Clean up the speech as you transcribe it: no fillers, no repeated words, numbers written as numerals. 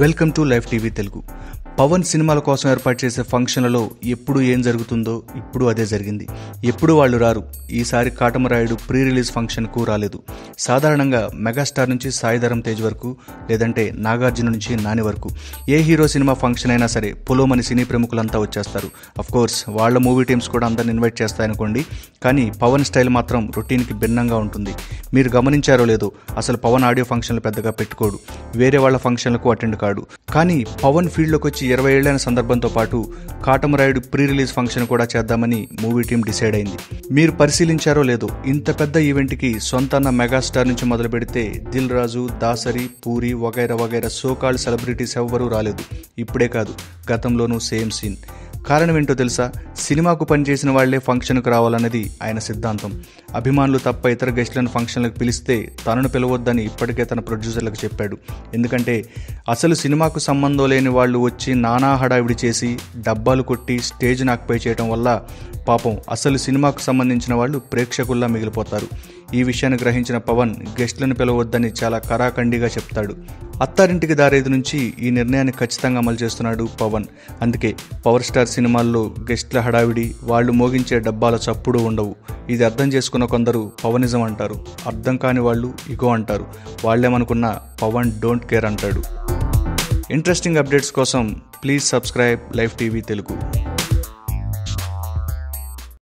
Welcome to live TV Telugu. Pawan సినిమాల కోసం ఏర్పాటు చేసే ఫంక్షన్లలో ఎప్పుడు ఏం జరుగుతుందో ఇప్పుడు అదే జరిగింది. ఎప్పుడు వాళ్ళు రారు. ఈసారి కాటమరాయుడు ప్రీ రిలీజ్ ఫంక్షన్కు రాలేదు. సాధారణంగా మెగాస్టార్ నుంచి సాయిధరం తేజ్ వరకు, లేదంటే నాగార్జున నుంచి నాని వరకు ఏ హీరో సినిమా ఫంక్షన్ అయినా సరే పొలోమని సినీ ప్రముఖులంతా వచ్చేస్తారు. అఫ్కోర్స్ వాళ్ళ మూవీ టీమ్స్ కూడా అందరిని ఇన్వైట్ చేస్తాయనుకోండి. కానీ పవన్ స్టైల్ మాత్రం రొటీన్కి భిన్నంగా ఉంటుంది. మీరు గమనించారో లేదో, అసలు పవన్ ఆడియో ఫంక్షన్లు పెద్దగా పెట్టుకోడు. వేరే వాళ్ళ ఫంక్షన్లకు అటెండ్ కాడు. కానీ పవన్ ఫీల్డ్లోకి వచ్చి 20 ఏళ్లైన సందర్భంతో పాటు కాటమరాయుడు ప్రీ రిలీజ్ ఫంక్షన్ కూడా చేద్దామని మూవీ టీం డిసైడ్ అయింది. మీరు పరిశీలించారో లేదో, ఇంత పెద్ద ఈవెంట్కి సొంతన్న మెగాస్టార్ నుంచి మొదలు పెడితే దిల్ రాజు, దాసరి, పూరి వగైరా వగైరా సోకాల్డ్ సెలబ్రిటీస్ ఎవ్వరూ రాలేదు. ఇప్పుడే కాదు, గతంలోనూ సేమ్ సీన్. కారణం ఏంటో తెలుసా? సినిమాకు పనిచేసిన వాళ్లే ఫంక్షన్కు రావాలన్నది ఆయన సిద్ధాంతం. అభిమానులు తప్ప ఇతర గెస్టులను ఫంక్షన్లకు పిలిస్తే తనను పిలవద్దని ఇప్పటికే తన ప్రొడ్యూసర్లకు చెప్పాడు. ఎందుకంటే అసలు సినిమాకు సంబంధం లేని వాళ్ళు వచ్చి నానా హడావిడి చేసి డబ్బాలు కొట్టి స్టేజ్ను ఆక్యుపై చేయడం వల్ల పాపం అసలు సినిమాకు సంబంధించిన వాళ్ళు ప్రేక్షకుల్లా మిగిలిపోతారు. ఈ విషయాన్ని గ్రహించిన పవన్ గెస్టులను పిలవద్దని చాలా కరాఖండిగా చెప్తాడు. అత్తారింటికి దారేది నుంచి ఈ నిర్ణయాన్ని ఖచ్చితంగా అమలు చేస్తున్నాడు పవన్. అందుకే పవర్ స్టార్ సినిమాల్లో గెస్టుల హడావిడి, వాళ్ళు మోగించే డబ్బాల చప్పుడు ఉండవు. ఇది అర్థం చేసుకున్న కొందరు పవనిజం అంటారు. అర్థం కాని వాళ్ళు ఇగో అంటారు. వాళ్ళేమనుకున్నా పవన్ డోంట్ కేర్ అంటాడు. ఇంట్రెస్టింగ్ అప్డేట్స్ కోసం please subscribe live TV Telugu.